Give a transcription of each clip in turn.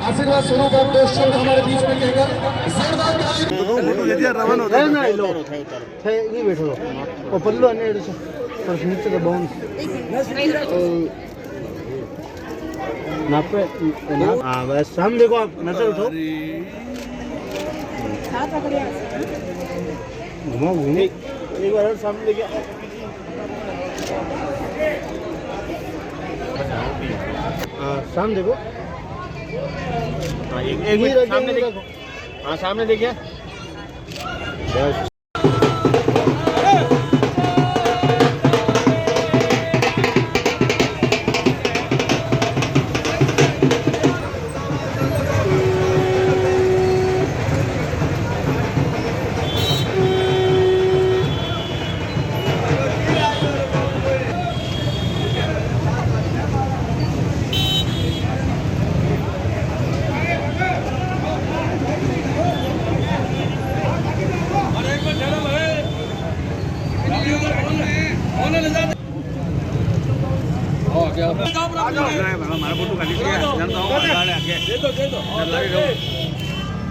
आशीर्वाद स्वरूप आप दोस्त हमारे बीच में कहकर रवाना होता है ना लो नहीं बैठो वो पल्लू अन्य पर नीचे का बाउंड नापे हां बस सामने देखो आप नजर उठो घुमाओ घूमे एक बार और सामने देखिए हां सामने देखो हाँ एक मिनट सामने देखो हाँ सामने देखिए बस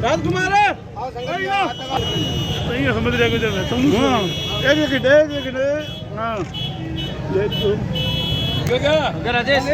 राजकुमार समझ रहे राजेश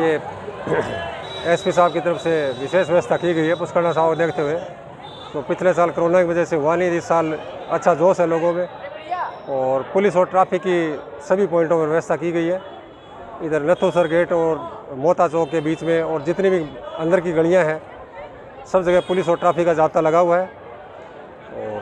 ये एसपी साहब की तरफ से विशेष व्यवस्था की गई है पुष्कर साहब को देखते हुए। तो पिछले साल कोरोना की वजह से हुआ नहीं, इस साल अच्छा जोश है लोगों में और पुलिस और ट्रैफिक की सभी पॉइंटों में व्यवस्था की गई है। इधर नथोसर गेट और मोता चौक के बीच में और जितनी भी अंदर की गलियां हैं सब जगह पुलिस और ट्रैफिक का जाब्ता लगा हुआ है। और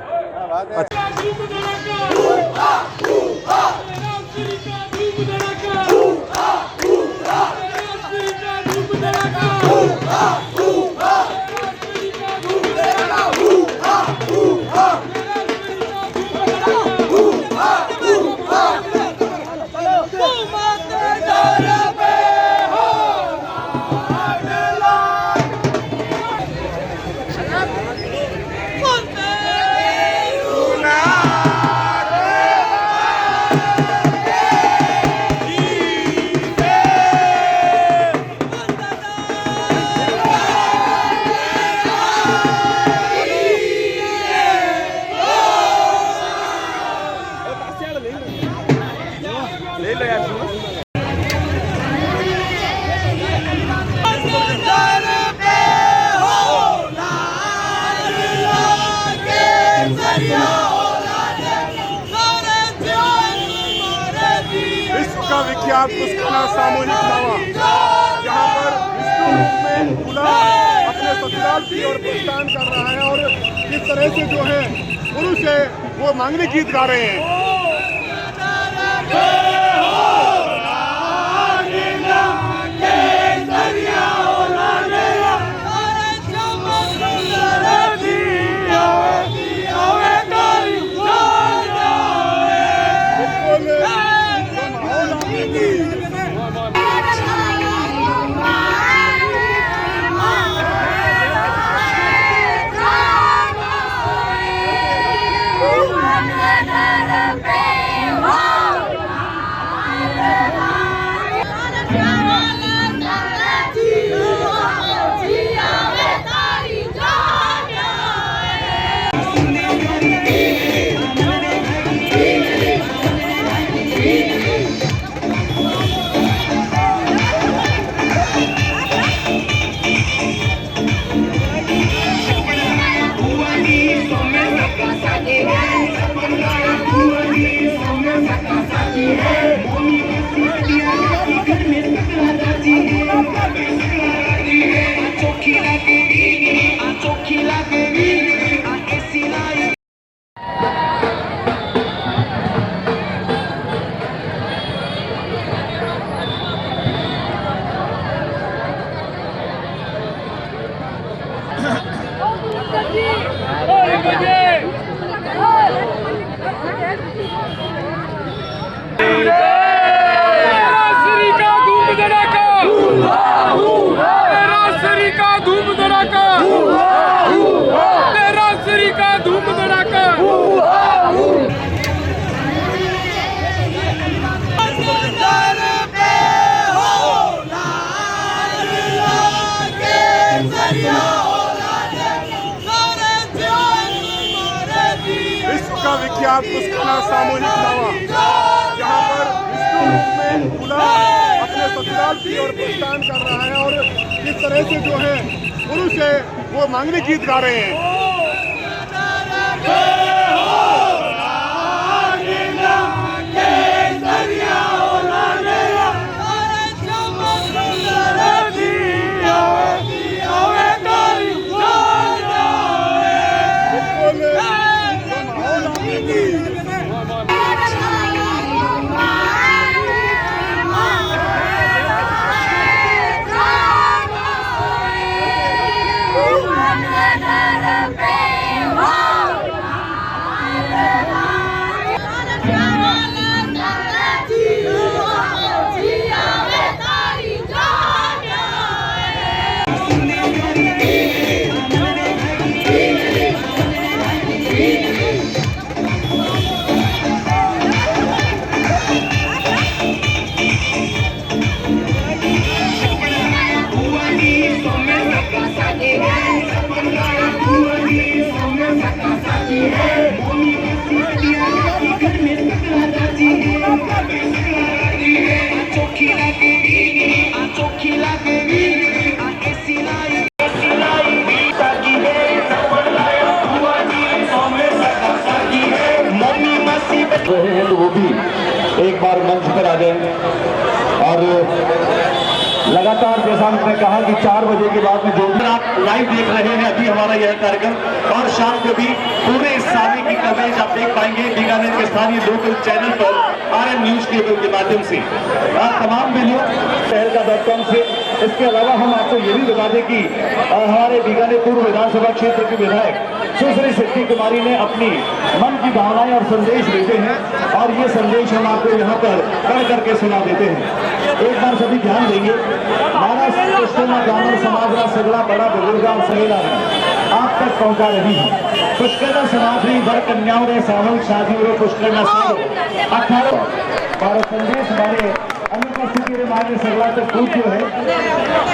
विश्व का विख्यात पुष्करना सामूहिक नावा यहाँ पर विष्णु रूप में खुला अपने ससुराल की ओर प्रस्थान कर रहा है और किस तरह से जो है पुरुष है वो मांगलिक गीत गा रहे हैं। विश्व का विख्यात पुष्करना सामूहिक नावा यहाँ पर विष्णु रूप में खुला अपने ससुराल की ओर प्रस्थान कर रहा है और किस तरह से जो है पुरुष है वो मांगलिक गीत गा रहे हैं। भी एक बार मंच पर आ जाए। और लगातार जैसा हमने कहा कि 4 बजे के बाद में जो भी आप लाइव देख रहे हैं अभी हमारा यह कार्यक्रम, और शाम को भी पूरे इस साले की कवरेज आप देख पाएंगे बीकानेर के स्थानीय लोकल चैनल पर RM न्यूज केबल के माध्यम से तमाम वीडियो शहर.com से। इसके अलावा हम आपको ये भी बता दें कि हमारे बीकानेर पूर्व विधानसभा क्षेत्र के विधायक सुश्री सिद्धि कुमारी ने अपनी मन की भावनाएं और संदेश देते हैं, और ये संदेश हम आपको यहाँ पर कर करके सुना देते हैं। एक बार सभी ध्यान देंगे। महाराष्ट्र पुष्करणा ग्रामीण समाज का सगड़ा बड़ा बुजुर्गा सहेला आप तक पहुंचा रही है। पुष्करणा समाज ने वर कन्याओं ने सामूहिक शादी पुष्करणा 18 और संदेश हमारे अनुपस्थिति मान्य सगड़ा तक पूछ जो है,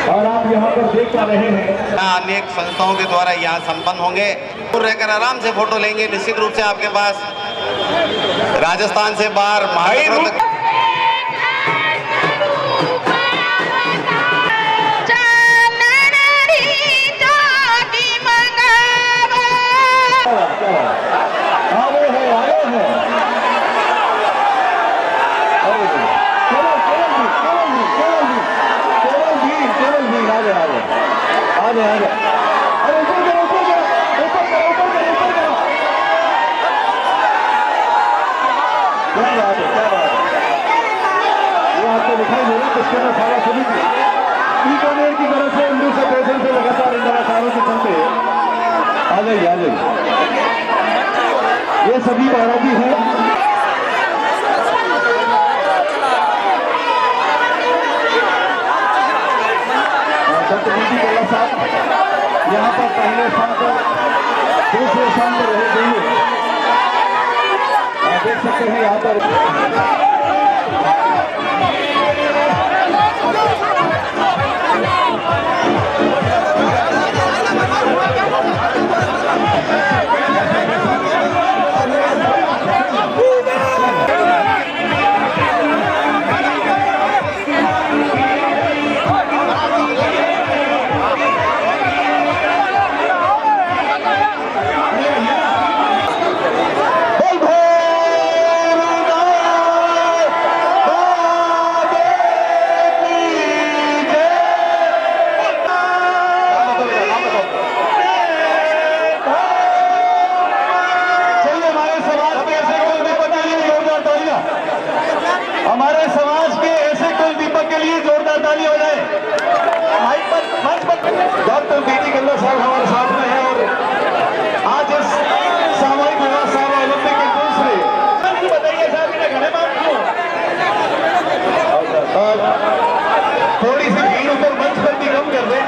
और आप यहाँ पर देख पा रहे हैं अनेक संस्थाओं के द्वारा यहाँ संपन्न होंगे। दूर रहकर आराम से फोटो लेंगे। निश्चित रूप से आपके पास राजस्थान से बाहर महाराष्ट्र बीकानेर की तरफ से हिंदू से पेशेंट से लगातार इन लगातारों के चलते आ जाइए। ये सभी बाराती हैं। दत्तमूर्ति कल्ला साहब यहाँ पर पहले स्थान पर, दूसरे स्थान पर रहे हुए आप देख सकते हैं यहाँ पर। हमारे समाज के ऐसे कुल दीपक के लिए जोरदार ताली हो जाए। डॉक्टर बीटी कल्ला साहब हमारे साथ में है, और आज इस सामूहिक विवाह सारा ओलंपिक के दूसरे बताइए साहब इन्हें घने बात क्यों। थोड़ी सी भीड़ ऊपर मंच पर भी कम कर दे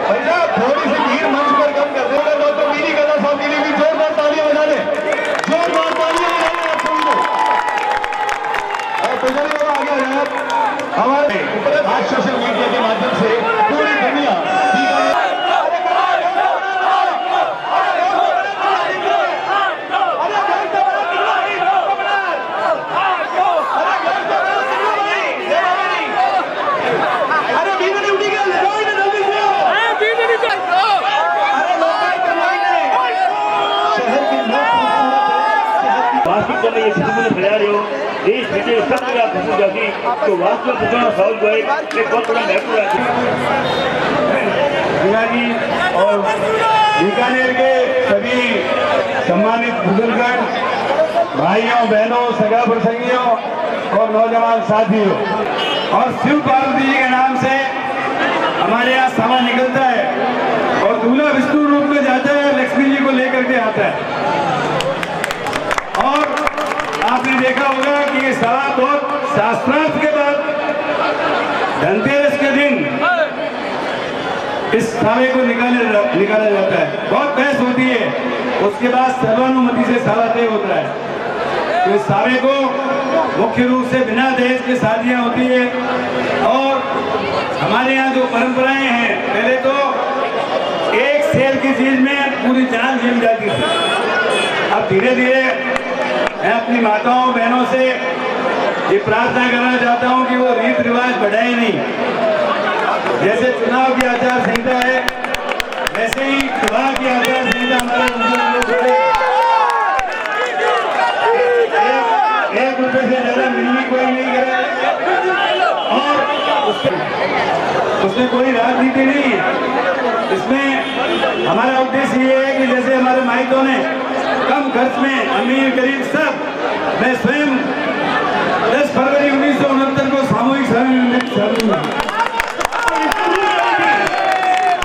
भाई साहब, थोड़ी सी भीड़ मंच पर कम कर दे। डॉक्टर बीटी कल्ला साहब के लिए भी जोरदार तालियां बजा दें, जोरदार तालियां बजा दें आप सभी को। हमारे आज सोशल मीडिया के माध्यम से पूरी दुनिया ये बजा रहे हो देश विदेश सब जगह पहुंच जाती तो वास्तव में साउथ जो है एक बहुत बड़ा महत्व जी और बीकानेर के सभी सम्मानित बुजुर्गगण, भाइयों बहनों, सगा प्रसंगियों और नौजवान साथियों, और शिव पार्वती जी के नाम से हमारे यहाँ सभा निकलता है और दूल्हा विष्णु रूप में जाता है, लक्ष्मी जी को लेकर के आता है। और आपने देखा होगा कि ये सभा बहुत शास्त्रार्थ के बाद धनतेरस के दिन इस सावे को निकाला जाता है। बहुत बहस होती है, उसके बाद सर्वानुमति से सावा तय होता है। तो इस सावे को मुख्य रूप से बिना दहेज की शादियां होती है, और हमारे यहाँ जो परंपराएं हैं, पहले तो एक सेल की चीज में पूरी जान जील जाती थी। अब धीरे धीरे मैं अपनी माताओं बहनों से ये प्रार्थना करना चाहता हूँ कि वो रीत रिवाज बढ़ाए नहीं। जैसे चुनाव की आचार संहिता है, वैसे ही विवाह की आचार संहिता हमारे 1 रुपये से हमारा उद्देश्य ये है कि जैसे हमारे माइकों ने कम खर्च में अमीर गरीब सब, मैं स्वयं 10 फरवरी 1969 को सामूहिक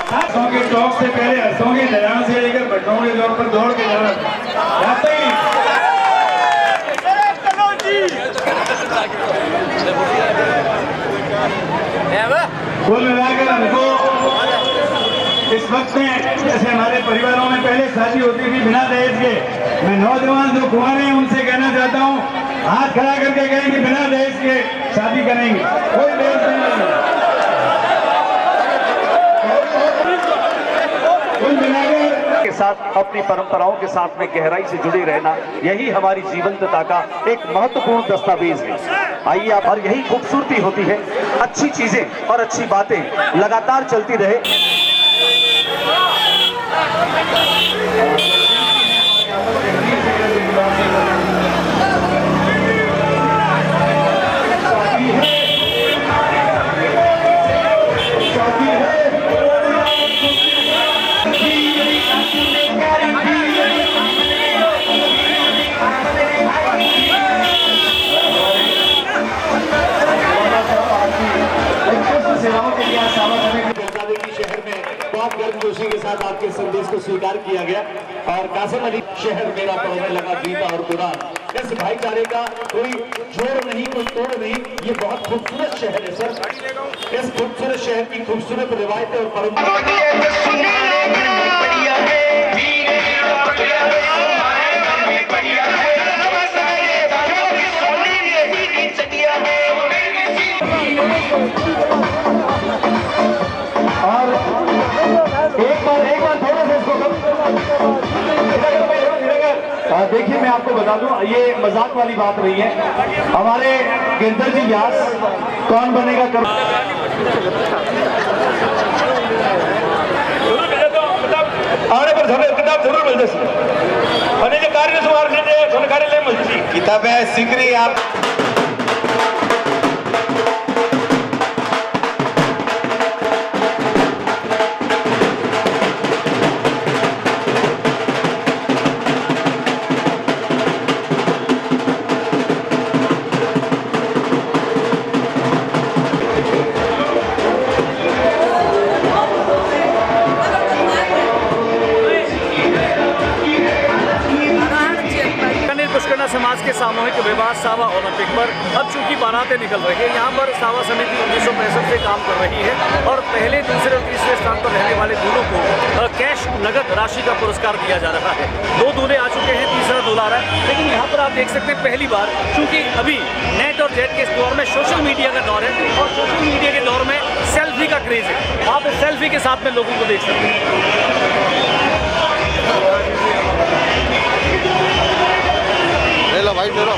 हरसों के चौक से पहले हरसों के दयान से लेकर भटनों के चौक पर दौड़ के जाना जाते ही कुल मिलाकर हमको इस वक्त में जैसे हमारे परिवारों में पहले शादी होती थी बिना दहेज के, मैं नौजवान जो कुंवारे हैं उनसे कहना चाहता हूँ, हाथ खड़ा करके कहें कि बिना दहेज के शादी करेंगे, कोई दहेज नहीं लगेगा। कुल मिलाकर के साथ अपनी परंपराओं के साथ में गहराई से जुड़े रहना, यही हमारी जीवंतता का एक महत्वपूर्ण दस्तावेज है। आइए आप, और यही खूबसूरती होती है, अच्छी चीजें और अच्छी बातें लगातार चलती रहे। शहर में बहुत गर्मजोशी के साथ आपके संदेश को स्वीकार किया गया और कासिम अली शहर मेरा पड़ने लगा जीता और कुरान। इस भाईचारे का कोई जोड़ नहीं, कोई तोड़ नहीं, ये बहुत खूबसूरत शहर है सर। इस खूबसूरत शहर की खूबसूरत रिवायतें और परंपरा और एक बार थोड़ा सा इसको देखिए, मैं आपको बता दूं, ये मजाक वाली बात नहीं है। हमारे गिरधर जी व्यास कौन बनेगा आने पर किताब जरूर मिल जाए, कार्य किताब है सिकरी आप समाज के सामूहिक विवाह सावा ओलंपिक पर अब चूंकि बारातें निकल रही है, यहाँ पर सावा समिति 1965 से काम कर रही है और पहले, दूसरे और तीसरे स्थान पर रहने वाले दूल्हों को कैश नगद राशि का पुरस्कार दिया जा रहा है। 2 दूल्हे आ चुके हैं, तीसरा दूल्हा आ रहा है। लेकिन यहाँ पर आप देख सकते हैं पहली बार, चूंकि अभी नेट और जेट के इस दौर में सोशल मीडिया का दौर है और सोशल मीडिया के दौर में सेल्फी का क्रेज है। आप इस सेल्फी के साथ में लोगों को देख सकते हैं। ले लो भाई, ले लो।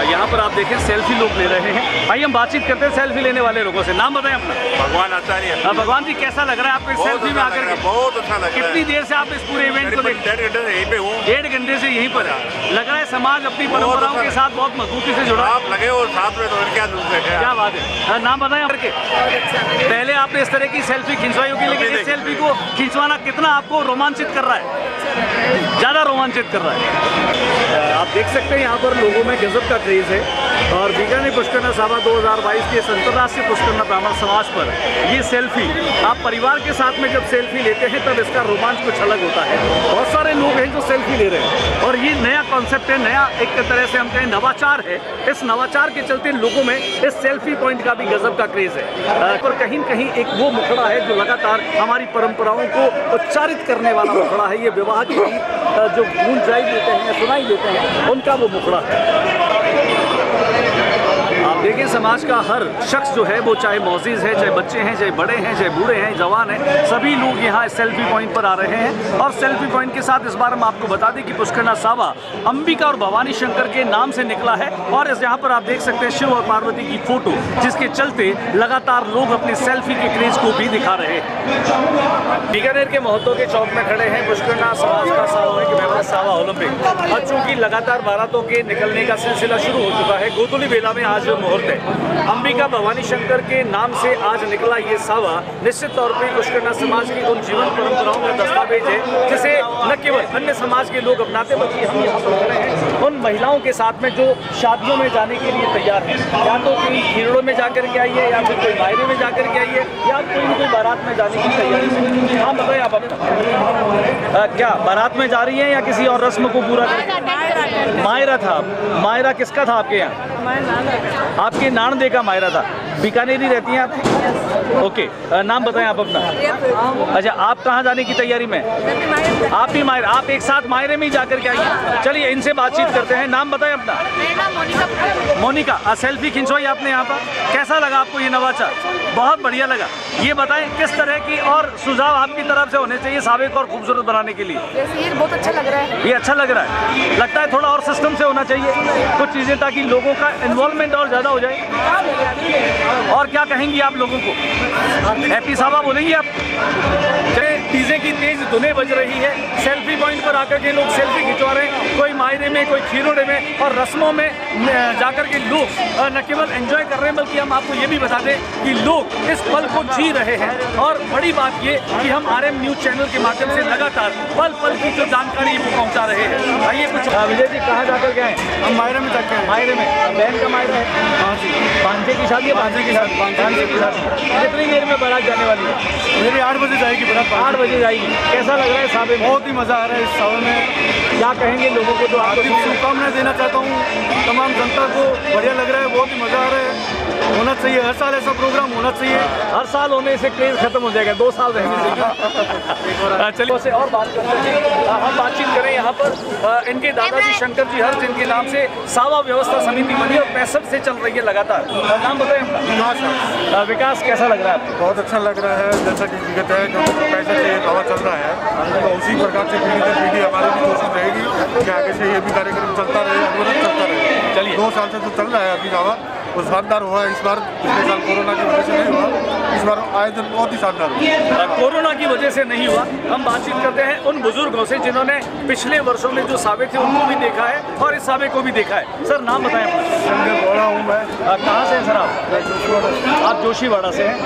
यहाँ पर आप देखें सेल्फी लोग ले रहे हैं। आइए हम बातचीत करते हैं सेल्फी लेने वाले लोगों से। नाम बताएं अपना। भगवान आचार्य। भगवान जी, कैसा लग रहा है आपको सेल्फी में आकर? बहुत अच्छा लग रहा है। कितनी देर से आप इस पूरे इवेंट को देख? 1.5 घंटे से यहीं पे हूँ। 1.5 घंटे से यहीं पर लग रहा है समाज अपनी परंपराओं के साथ बहुत मजबूती से जुड़ा। आप लगे और साथ में तो क्या बात है। नाम बताएं आपके। पहले आपने इस तरह की सेल्फी खिंचवाई होगी, लेकिन इस सेल्फी को खिंचवाना कितना आपको रोमांचित कर रहा है? ज़्यादा रोमांचित कर रहा है। आप देख सकते हैं यहाँ पर लोगों में गजब का क्रेज है और बीकानेर पुष्कर सावा 2022 के अंतर्राष्ट्रीय पुष्कर ब्राह्मण समाज पर ये सेल्फी, आप परिवार के साथ में जब सेल्फी लेते हैं तब इसका रोमांच कुछ अलग होता है। बहुत सारे लोग हैं जो सेल्फी ले रहे हैं और ये नया कॉन्सेप्ट है, नया एक तरह से हम कहें नवाचार है। इस नवाचार के चलते लोगों में इस सेल्फी पॉइंट का भी गजब का क्रेज है। पर कहीं कहीं एक वो मुखड़ा है जो लगातार हमारी परंपराओं को उच्चारित करने वाला मुखड़ा है। ये विवाह के गीत जो गूंजाई देते हैं, सुनाई देते हैं, उनका वो मुखड़ा है। आप देखें समाज का हर शख्स जो है वो चाहे मौजीज़ है, चाहे बच्चे हैं, चाहे बड़े हैं, चाहे बूढ़े हैं, जवान हैं, सभी लोग यहाँ सेल्फी पॉइंट पर आ रहे हैं। और सेल्फी पॉइंट के साथ इस बार हम आपको बता दें कि पुष्करना सावा अंबिका और भवानी शंकर के नाम से निकला है। और इस यहाँ पर आप देख सकते हैं शिव और पार्वती की फोटो, जिसके चलते लगातार लोग अपने सेल्फी के क्रेज को भी दिखा रहे हैं। बीकानेर के महतो के चौक में खड़े हैं पुष्करना समाज का सामूहिक विवाह सावा ओलंपिक। और चूंकि लगातार बारातों के निकलने का सिलसिला शुरू हो चुका है, गोधुली बेला में आज मुहूर्त है। अंबिका भवानी शंकर के नाम से आज निकला ये सावा निश्चित तौर पर पुष्करना समाज की उन जीवन परंपराओं का दस्तावेज है जिसे न केवल अन्य समाज के लोग अपनाते बल्कि हम यहाँ पर खड़े हैं उन महिलाओं के साथ में जो शादियों में जाने के लिए तैयार हैं। या तो कोई खीरों में जाकर के आइए, या फिर कोई मायरे में जाकर के आइए, या कोई बारात में जाने की तैयारी में। हाँ बताइए आप अपना क्या बारात में जा रही हैं या किसी और रस्म को पूरा कर? मायरा था। मायरा किसका था आपके यहाँ? आपके नान दे का मायरा था। बीकानेरी रहती हैं आप? ओके, नाम बताएं आप अपना। अच्छा, आप कहाँ जाने की तैयारी में? आप भी मायरा, आप एक साथ मायरे में ही जाकर के आइए। चलिए इनसे बातचीत करते हैं। नाम बताएं अपना। मोनिका। सेल्फी खिंचवाई आपने यहाँ पर, कैसा लगा आपको ये नवाचार? बहुत बढ़िया लगा। ये बताएं किस तरह की और सुझाव आपकी तरफ से होने चाहिए सावे को और खूबसूरत बनाने के लिए? ये बहुत अच्छा लग रहा है। ये अच्छा लग रहा है। लगता है थोड़ा और सिस्टम से होना चाहिए कुछ चीज़ें, ताकि लोगों का इन्वॉल्वमेंट और ज़्यादा हो जाए। और क्या कहेंगी आप लोगों को? हैप्पी सावा बोलेंगी आप? डीजे की तेज धुनें बज रही है, सेल्फी पॉइंट पर आकर के लोग सेल्फी खिंचवा रहे हैं, कोई मायरे में, कोई खीरोड़े में, और रस्मों में जाकर के लोग न केवल एंजॉय कर रहे हैं बल्कि हम आपको ये भी बता दें कि लोग इस पल को जी रहे हैं। और बड़ी बात ये कि हम RM न्यूज़ चैनल के माध्यम से लगातार पल पल की जो जानकारी वो पहुँचा रहे हैं। आइए कुछ विजय जी, कहाँ जाकर के आए? हम मायरे में जाकर। मायरे में बहन का मायरा है? हाँ जी। भांजे की शादी है? भांजे की शादी। भांजे की शादी। कितनी देर में बारात जाने वाली है? मेरी 8 बजे जाएगी बारात। 8 बजे जाएगी। कैसा लग रहा है सावे? बहुत ही मज़ा आ रहा है इस सावे में। क्या कहेंगे लोगों को? तो आपको शुभकामनाएं देना चाहता हूँ तमाम जनता को। बढ़िया लग रहा है, बहुत ही मज़ा आ रहा है। होना चाहिए, हर साल ऐसा प्रोग्राम होना चाहिए। हर साल होने से क्रेज खत्म हो जाएगा, 2 साल रहने चाहिए। चलिए से और बात करते हैं। हम बातचीत करें यहाँ पर इनके दादाजी शंकर जी हर जिनके नाम से सावा व्यवस्था समिति बनी और 65 से चल रही है लगातार। नाम बताएं अपना। विकास, कैसा लग रहा है आपको? बहुत अच्छा लग रहा है। जैसा कि कहते हैं जो 65 से ये दावा चल रहा है, तो उसी प्रकार से पीढ़ी दर पीढ़ी हमारी भी कोशिश रहेगी कि आगे से ये भी कार्यक्रम चलता रहे, अनवरत चलता रहे। चलिए 2 साल से जो चल रहा है अभी दावा, वो शानदार हुआ है। इस बार पिछले साल कोरोना की वजह से नहीं हुआ, इस बार आयोजन बहुत ही शानदार हुआ। कोरोना की वजह से नहीं हुआ। हम बातचीत करते हैं उन बुजुर्गों से जिन्होंने पिछले वर्षों में जो सावे थे उनको भी देखा है और इस सावे को भी देखा है। सर नाम बताएं अपना। हूँ मैं। कहाँ से हैं सर आप? आप जोशीवाड़ा से हैं।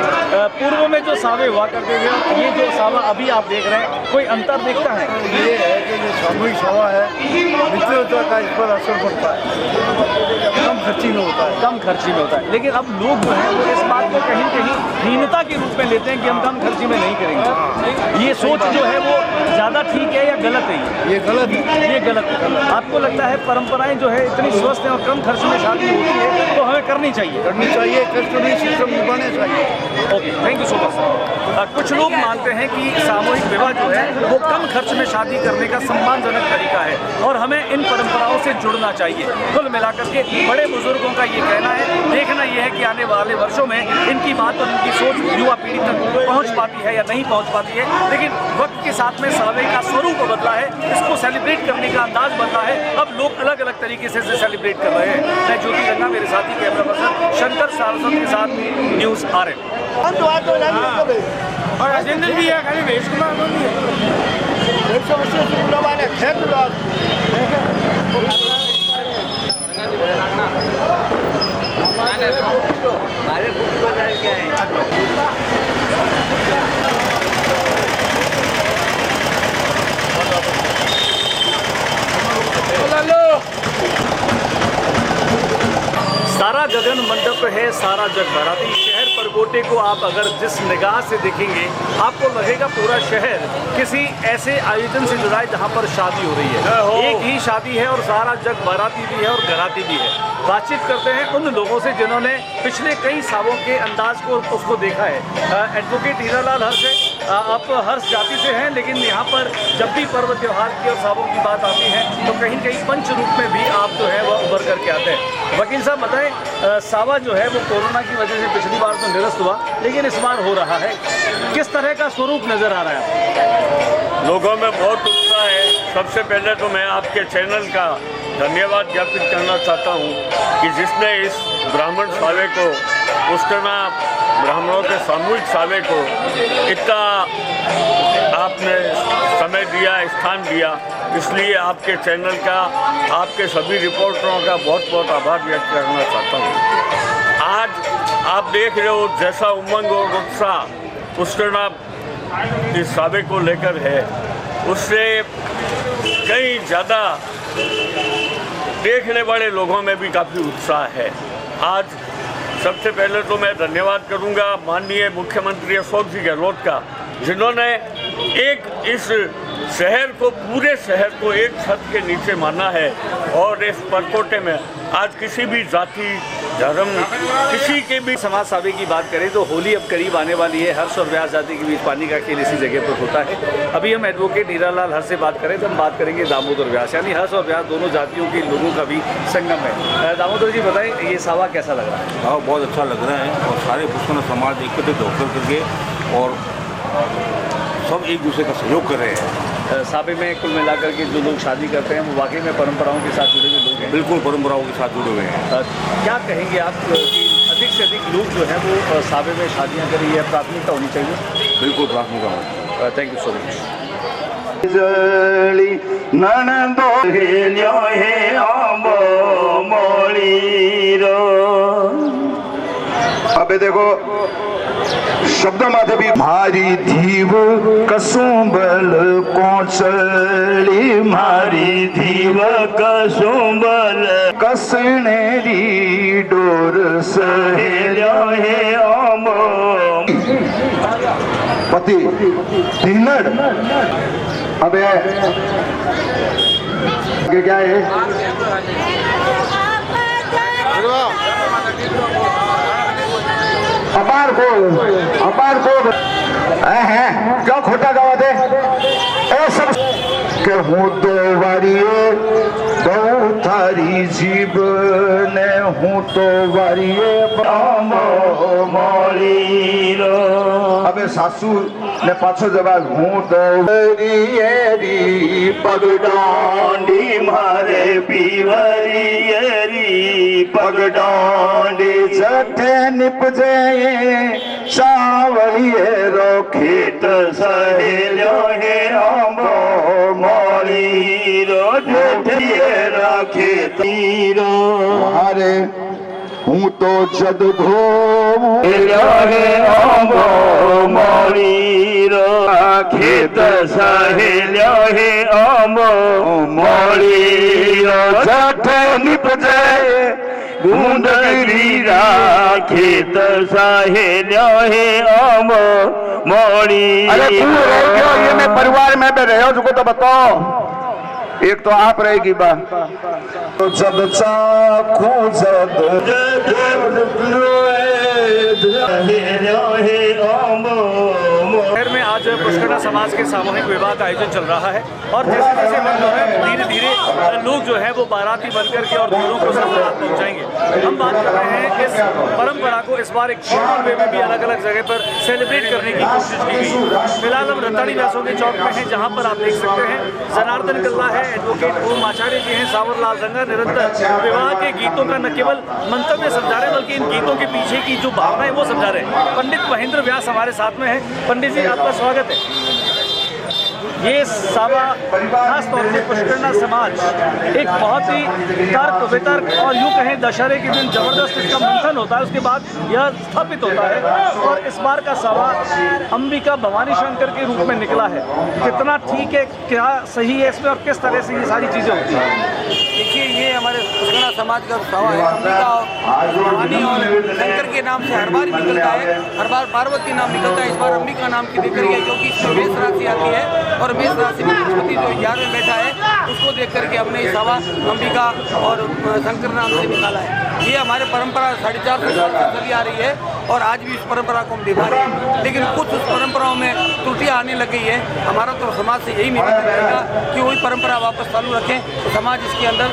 पूर्व में जो सावे हुआ करते थे, ये जो सावा अभी आप देख रहे हैं, कोई अंतर दिखता है? ये है कि जो सामूहिक सावा है, मित्रता का इस पर असर पड़ता है, कम खर्ची में होता है। कम खर्ची में होता है, लेकिन अब लोग जो है वो इस बात को कहीं कहीं हीनता के रूप में लेते हैं कि हम कम खर्ची में नहीं करेंगे। ये सोच जो है वो ज़्यादा ठीक है या गलत है? ये गलत है। ये गलत है। आपको लगता है परंपराएं जो है इतनी स्वस्थ हैं और कम खर्च में शादी होती है तो हमें करनी चाहिए? कस्टमरी सिस्टम निभाने चाहिए। Okay, thank you so much sir. कुछ लोग मानते हैं कि सामूहिक विवाह जो है वो कम खर्च में शादी करने का सम्मानजनक तरीका है और हमें इन परंपराओं से जुड़ना चाहिए। कुल मिलाकर के बड़े बुजुर्गों का ये कहना है। देखना यह है कि आने वाले वर्षों में इनकी बात और इनकी सोच युवा पीढ़ी तक पहुंच पाती है या नहीं पहुंच पाती है। लेकिन वक्त के साथ में सावे का स्वरूप बदला है, इसको सेलिब्रेट करने का अंदाज बदला है। अब लोग अलग अलग तरीके से सेलिब्रेट कर रहे हैं। मैं ज्योति रंगा, मेरे साथी कैमरा पर्सन शंकर सारस्वत के साथ न्यूज़ RM। और अजेंडा भी है, खाली वेश कुमार नहीं है। 180 किलो वाले खेत सारा गगन मंडप है, सारा जग बाराती। शहर परकोटे को आप अगर जिस निगाह से देखेंगे आपको लगेगा पूरा शहर किसी ऐसे आयोजन से जुड़ा है जहाँ पर शादी हो रही है। एक ही शादी है और सारा जग बाराती भी है और घराती भी है। बातचीत करते हैं उन लोगों से जिन्होंने पिछले कई सालों के अंदाज को उसको देखा है। एडवोकेट हीरालाल हर्ष है। आप हर्ष जाति से हैं, लेकिन यहाँ पर जब भी पर्व त्यौहार की और सावों की बात आती है तो कहीं कहीं पंच रूप में भी आप जो है वह उभर करके आते हैं। वकील साहब बताएं, सावा जो है वो कोरोना की वजह से पिछली बार तो निरस्त हुआ, लेकिन इस बार हो रहा है, किस तरह का स्वरूप नजर आ रहा है? लोगों में बहुत उत्साह है। सबसे पहले तो मैं आपके चैनल का धन्यवाद ज्ञापित करना चाहता हूँ कि जिसने इस ब्राह्मण सावे को, पुष्करना ब्राह्मणों के सामूहिक सावे को इतना आपने समय दिया, स्थान दिया, इसलिए आपके चैनल का, आपके सभी रिपोर्टरों का बहुत बहुत आभार व्यक्त करना चाहता हूँ। आज आप देख रहे हो जैसा उमंग और उत्साह पुष्करना इस सावे को लेकर है, उससे कई ज़्यादा देखने वाले लोगों में भी काफ़ी उत्साह है। आज सबसे पहले तो मैं धन्यवाद करूंगा माननीय मुख्यमंत्री अशोक जी गहलोत का, जिन्होंने एक इस शहर को, पूरे शहर को एक छत के नीचे माना है और इस परकोटे में आज किसी भी जाति, धर्म, किसी के भी समाज सावे की बात करें तो होली अब करीब आने वाली है। हर्ष और व्यास जाति के बीच पानी का खेल इसी जगह पर होता है। अभी हम एडवोकेट हीरालाल हर्ष से बात करें तो हम बात करेंगे दामोदर व्यास, यानी हर्ष और व्यास दोनों जातियों के लोगों का भी संगम है। दामोदर जी बताएं, ये सावा कैसा लग रहा है? हाँ, बहुत अच्छा लग रहा है और सारे पुष्करना समाज एकत्रित होकर करके और सब एक दूसरे का सहयोग कर रहे हैं। सावे में कुल मिलाकर के जो लोग शादी करते हैं वो वाकई में परंपराओं के साथ जुड़े हुए लोग हैं। बिल्कुल परंपराओं के साथ जुड़े हुए हैं। क्या कहेंगे आप कि अधिक से अधिक लोग जो हैं वो सावे में शादियां करें, यह प्राथमिकता होनी चाहिए? बिल्कुल प्राथमिकता होनी। Thank you so much. अबे देखो शब्द माथे भी मारी धीव कसुंबल कोचली, मारी धीव कसुंबल कसनेरी डोर सहेल्या हे आम पति तीनड़। अबे आगे क्या है? अपार को है क्यों खोटा गवा दे सब के हूँ तो वारिये बहु थारी जीव ने हूँ तो वारिये अबे सासू ने पाछो जवाब हूँ तो वरियेरी पगडांडी मारे पीवरियेरी पगडांडी जठे निपजे सावरिये रो खेत सहेलो हे आंबो मोरी रो जेठिये राखे तीरो मारे हूँ तो जद धो हे आंबो मोरी रो खेत सहेलो हे आंबो मोरी रो जठे निपजे गुंदरी राखेत सहेलो हे आम मोड़ी। अरे तू रह गयो, ये मैं परिवार में भी रहो जुको तो बताओ। एक तो आप रहेगी बा तो जब चाखू शहर में आज पुष्करना समाज के सामूहिक विवाह का आयोजन चल रहा है और जैसे जैसे मन जो है धीरे धीरे लोग जो है वो बाराती बनकर के और दूरों को सलाह पहुंचाएंगे। हम बात कर रहे हैं इस परंपरा को इस बार एक फॉर्मल वे में भी अलग अलग जगह पर सेलिब्रेट करने की कोशिश की गई। फिलहाल हम रताड़ी व्यासों के चौक में हैं, जहाँ पर आप देख सकते हैं जनार्दन कल्ला है, एडवोकेट ओम आचार्य जी हैं, सावरलाल रंगा निरंतर विवाह के गीतों का न केवल मंतव्य समझा रहे हैं बल्कि इन गीतों के पीछे की जो भावना है वो समझा रहे हैं। पंडित महेंद्र व्यास हमारे साथ में है। पंडित जी आपका स्वागत है। ये सावा खास तौर से पुष्करना समाज एक बहुत ही तर्क वितर्क और यूँ कहें दशहरे के दिन जबरदस्त इसका मंथन होता है, उसके बाद यह स्थापित होता है और इस बार का सावा अंबिका भवानी शंकर के रूप में निकला है। कितना ठीक है, क्या सही है इसमें और किस तरह से ये सारी चीज़ें होती हैं? देखिए, ये हमारे पुष्करना समाज का सावा है। अंबिका भवानी और शंकर के नाम से हर बार निकलता है, हर बार पार्वती नाम निकलता है। इस बार अंबिका नाम की देकर गया क्योंकि इसमें मेष राशि आती है और मेष राशि में बृहस्पति जो 11 में बैठा है उसको देख करके हमने इस सावा अंबिका और शंकर नाम से निकाला है। ये हमारे परंपरा 450 साल से चली आ रही है और आज भी इस परंपरा को हम निभा रहे हैं, लेकिन कुछ उस परंपराओं में त्रुटियां आने लग गई है। हमारा तो समाज से यही निवेदन रहेगा कि वही परंपरा वापस चालू रखें तो समाज इसके अंदर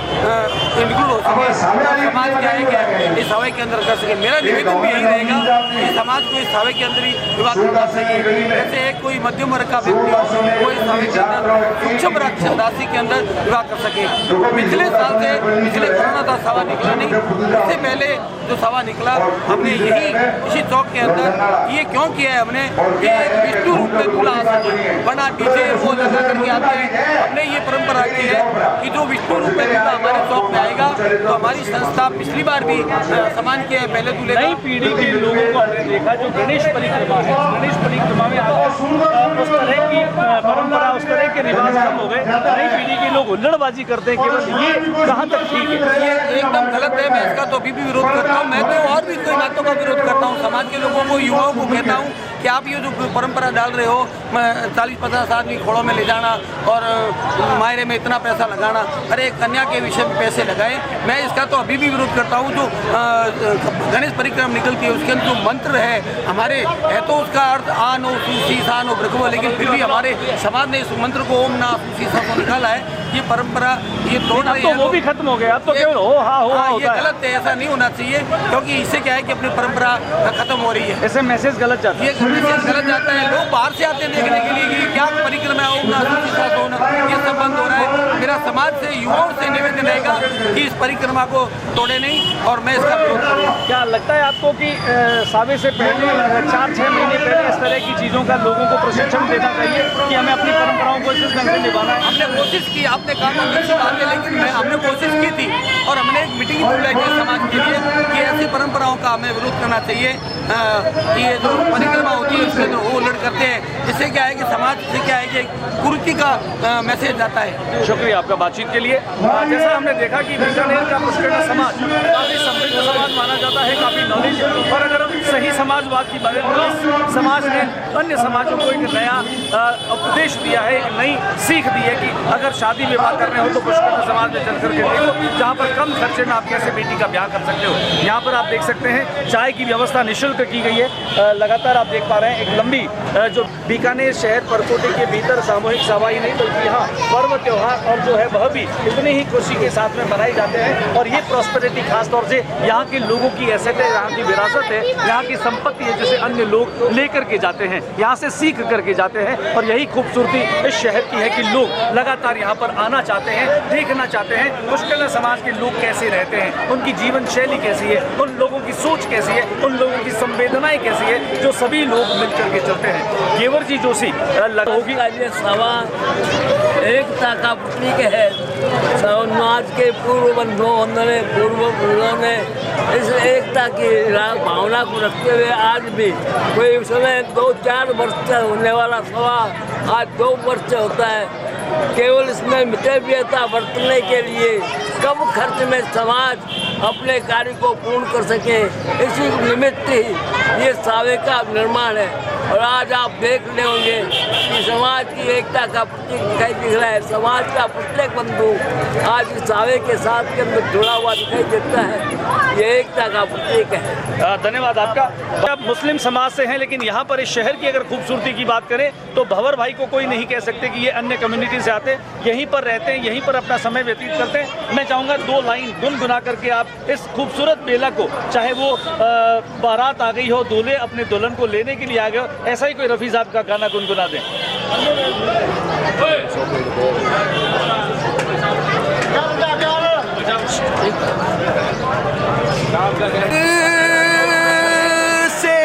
इंक्लूड हो सके, समाज क्या है कि इस हवा के अंदर कर सके। मेरा निवेदन भी यही रहेगा कि समाज को इस हवा के अंदर ही विवाह करना चाहिए। जैसे कोई मध्यम वर्ग का व्यक्ति हो, वो इस हवा के अंदर सूक्ष्म राशि के अंदर विवाह कर सके। पिछले साल से पिछले कोरोना का सवा निकला नहीं, इससे पहले जो सवा निकला हमने यही इसी चौक के अंदर ये क्यों किया है हमने कि विष्णु रूप में दूल्हा आ सके, वरना डीजे वो लगा करके आते हैं। हमने ये परंपरा की है कि जो विष्णु रूप में दूल्हा हमारे चौक में आएगा तो हमारी संस्था पिछली बार भी सम्मान किया है पहले दूल्हे। नई पीढ़ी के लोगों को हमने देखा जो गणेश परिक्रमा है, गणेश परिक्रमा में उस तरह की परंपरा, उस तरह के रिवाज कम हो गए। नई पीढ़ी के लोग हुल्लड़बाजी करते हैं, केवल ये कहाँ तक ठीक है? ये एकदम गलत है। मैं इसका तो अभी भी विरोध करता हूँ। मैं तो और भी कई बातों का विरोध करता हूँ। समाज के लोगों को, युवाओं को कहता हूँ कि आप ये जो परंपरा डाल रहे हो, 40-50 आदमी घोड़ों में ले जाना और मायरे में इतना पैसा लगाना, अरे कन्या के विषय में पैसे लगाए। मैं इसका तो अभी भी विरोध करता हूँ। जो गणेश परिक्रमा निकलती है उसके अंदर जो मंत्र है हमारे है, तो उसका अर्थ आ नो सूसी सा नो ब्रह्म, लेकिन फिर भी हमारे समाज ने इस मंत्र को ओम ना सूसी सा को निकाला है। ये परंपरा ये तोड़ रही है। तो वो भी खत्म हो गया, अब तो केवल हो हा हो ये गलत है, ऐसा नहीं होना चाहिए, क्योंकि इससे क्या है कि अपनी परंपरा खत्म हो रही है। ऐसे मैसेज गलत जाता है, ये मैसेज गलत जाता है। लोग बाहर से आते हैं देखने के लिए कि क्या परिक्रमा ओम ना सूची सा होना, ये सब बंद हो रहा है। मेरा समाज से, युवाओं से निवेदन रहेगा कि इस परिक्रमा को तोड़े नहीं, और मैं इसका विरोध करूँगा। क्या लगता है आपको कि सावे से पहले 4-6 महीने पहले इस तरह की चीज़ों का लोगों को प्रशिक्षण देना चाहिए कि हमें अपनी परंपराओं को इस ढंग से निभाना है? हमने कोशिश की, आपने कहा लेकिन हमने कोशिश की थी और हमने एक मीटिंग बुलाई थी समाज के लिए कि ऐसी परंपराओं का हमें विरोध करना चाहिए कि ये जो परिक्रमा होती है उसमें जो वो उलट करते हैं, इससे क्या है कि समाज से क्या है कि कुरीति का मैसेज जाता है। शुक्रिया आपका बातचीत के लिए। जैसा हमने देखा कि बीकानेर का पुष्कर समाज काफ़ी समृद्ध समाज माना जाता है, काफ़ी नॉलेज, और अगर हम सही समाजवाद की बात करें, समाज ने अन्य समाजों को एक नया उपदेश दिया है, एक नई सीख दी है कि अगर शादी विवाह कर रहे हो तो पुष्कर समाज में चल करके देखो, जहाँ पर कम खर्चे में आप कैसे बेटी का ब्याह कर सकते हो। यहाँ पर आप देख सकते हैं चाय की व्यवस्था निःशुल्क की गई है। लगातार आप देख पा रहे हैं एक लंबी जो बीकानेर शहर परकोटे के भीतर सामूहिक सभा ही नहीं बल्कि यहाँ पर्व त्योहार और जो है वह भी इतनी ही खुशी के साथ में मनाए जाते हैं। और ये प्रॉस्पेरिटी खासतौर से यहाँ के लोगों की एसेट है, यहाँ की विरासत है, यहाँ की संपत्ति है जिसे अन्य लोग लेकर के जाते हैं, यहाँ से सीख करके जाते हैं। और यही खूबसूरती इस शहर की है कि लोग लगातार यहाँ पर आना चाहते हैं, देखना चाहते हैं पुष्कर समाज के लोग कैसे रहते हैं, उनकी जीवन शैली कैसी है, उन लोगों की सोच कैसी है, उन लोगों की संवेदनाएं कैसी है, जो सभी लोग मिलकर के चलते हैं। गेवर जी जोशी होगी सभा एकता का प्रतीक है। समाज के पूर्व पूर्वजों ने इस एकता की भावना को रखते हुए आज भी कोई उस समय 2-4 वर्ष से होने वाला सभा आज 2 वर्ष से होता है। केवल इसमें मितव्ययता बरतने के लिए कम खर्च में समाज अपने कार्य को पूर्ण कर सके, इसी निमित्त ही ये सावे का निर्माण है। और आज आप देख रहे होंगे कि समाज की एकता का प्रतीक दिखाई दिख रहा है। समाज का प्रत्येक बंधु आज इस सावे के साथ के अंदर जुड़ा हुआ दिखाई देता है। ये एकता का प्रतीक है। धन्यवाद आपका। आप मुस्लिम समाज से हैं, लेकिन यहाँ पर इस शहर की अगर खूबसूरती की बात करें तो भंवर भाई को कोई नहीं कह सकते कि ये अन्य कम्युनिटी से आते, यहीं पर रहते हैं, यहीं पर अपना समय व्यतीत करते हैं। मैं चाहूँगा 2 लाइन गुनगुना करके आप इस खूबसूरत बेला को, चाहे वो बारात आ गई हो, दूल्हे अपने दुल्हन को लेने के लिए आ गए हो, ऐसा ही कोई रफ़ी साहब का गाना गुनगुना दें। से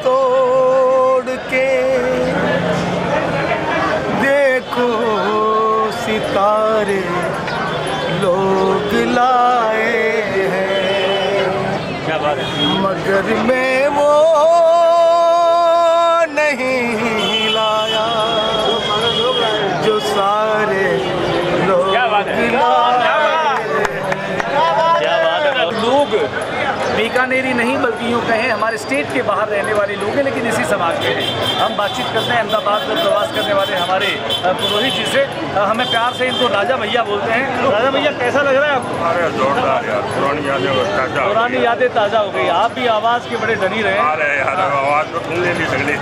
तोड़ के देखो सितारे लोग लाए हैं, क्या बात है, मगर मैं वो नहीं लाया जो सारे लोग लोग बीकानेरी नहीं बल्कि यूँ कहें हमारे स्टेट के बाहर रहने वाले लोग हैं, लेकिन इसी समाज के हैं। हम बातचीत करते हैं अहमदाबाद में प्रवास करने वाले हमारे पुरोहित जी से। हमें प्यार से इनको राजा भैया बोलते हैं। राजा भैया कैसा लग रहा है आपको? अरे जोरदार यार, पुरानी यादें ताज़ा हो गई। आप भी आवाज़ के बड़े धनी रहे। अरे यार आवाज़ तो सुन नहीं सकते।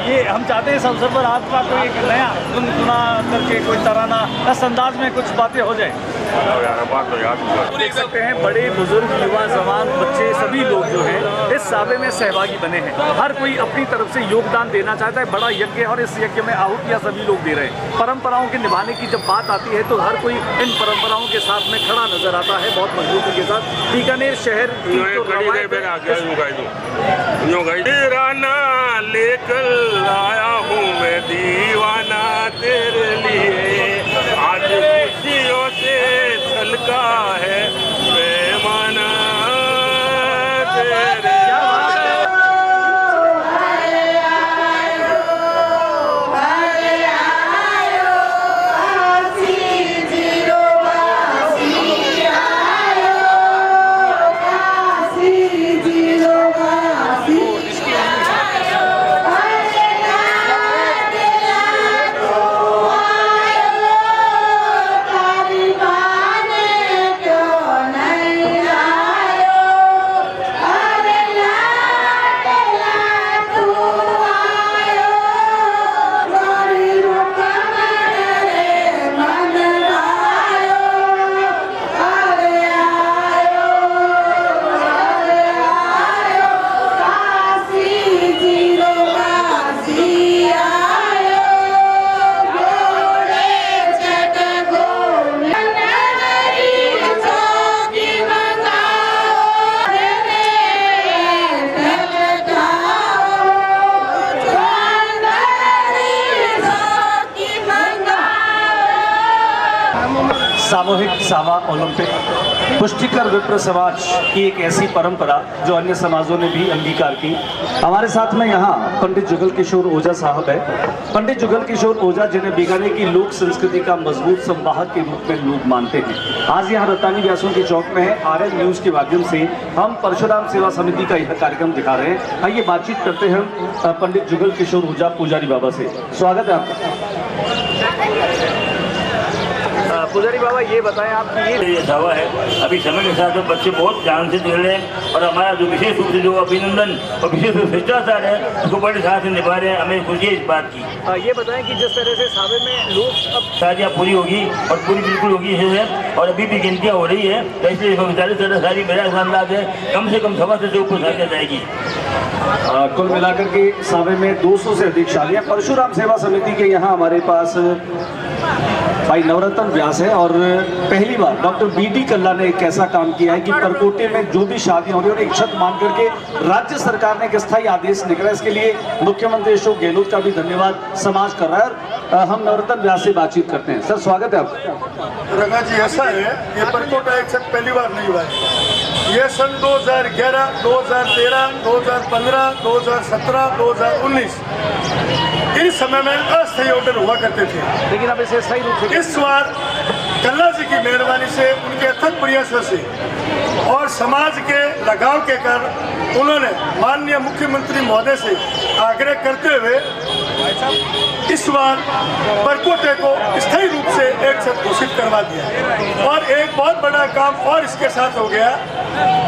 ये हम चाहते हैं इस अवसर पर आपका कोई एक नया गुनगुना करके कोई तराना इस अंदाज में कुछ बातें हो जाए। बात तो याद देख सकते हैं बड़े बुजुर्ग युवा जवान बच्चे सभी लोग जो हैं इस सावे में सहभागी बने हैं। हर कोई अपनी तरफ से योगदान देना चाहता है। बड़ा यज्ञ है और इस यज्ञ में आहुतियाँ सभी लोग दे रहे हैं। परंपराओं के निभाने की जब बात आती है तो हर कोई इन परंपराओं के साथ में खड़ा नजर आता है बहुत मजबूती के साथ। बीकानेर शहर लेकर आया हूँ मैं दीवाना तेरे लिए, आज खुशियों से छलका है पैमाना तेरे। सामूहिक सावा ओलंपिक पुष्टिकर विप्र समाज की एक ऐसी परंपरा जो अन्य समाजों ने भी अंगीकार की। हमारे साथ में यहाँ पंडित जुगल किशोर ओझा साहब है। पंडित जुगल किशोर ओझा जिन्हें बीकानेर की लोक संस्कृति का मजबूत संवाहक के रूप में लोग मानते हैं, आज यहाँ रत्तानी व्यासों के चौक में है। RN न्यूज के माध्यम से हम परशुराम सेवा समिति का यह कार्यक्रम दिखा रहे हैं। आइए बातचीत करते हैं पंडित जुगल किशोर ओझा पुजारी बाबा से। स्वागत है आपका। पुजारी बाबा ये बताएं आपकी ये दावा है, अभी समय के साथ बच्चे बहुत ध्यान से चल रहे हैं और हमारा जो विशेष रूप से जो अभिनंदन और विशेष रूप शिष्टाचार है उसको बड़े साथ से निभा रहे हैं। हमें खुशी है इस बात की। ये बताएं कि जिस तरह से सावे में लोग अब शादियाँ पूरी होगी और पूरी बिल्कुल होगी है और अभी भी गिनतियाँ हो रही है, तो इसलिए 40 सारी मेरा अंदाज है कम से कम 1.25 से ऊपर शादियाँ जाएगी। कुल मिलाकर के सावे में 200 से अधिक शादियाँ। परशुराम सेवा समिति के यहाँ हमारे पास भाई नवरत्न व्यास है और पहली बार डॉक्टर BD कल्ला ने एक ऐसा काम किया है कि परकोटे में जो भी शादियां हो रही है और इच्छत मान करके राज्य सरकार ने एक स्थायी आदेश निकला। इसके लिए मुख्यमंत्री अशोक गहलोत का भी धन्यवाद समाज कर रहा है। हम नवरत्न व्यास से बातचीत करते हैं। सर स्वागत है आपका। रंगा जी ऐसा है ये परकोटा एक साथ पहली बार नहीं हुआ है। ये सन 2011, 2013, 2015, 2017, 2019 इन समय में अस्थायी ऑर्डर हुआ करते थे, लेकिन अब इसे स्थायी रूप से इस बार कल्ला जी की मेहरबानी से उनके अथक प्रयासों से और समाज के लगाव के कारण उन्होंने माननीय मुख्यमंत्री महोदय से आग्रह करते हुए इस बार परकोटे को स्थायी रूप से एक साथ घोषित करवा दिया। और एक बहुत बड़ा काम और इसके साथ हो गया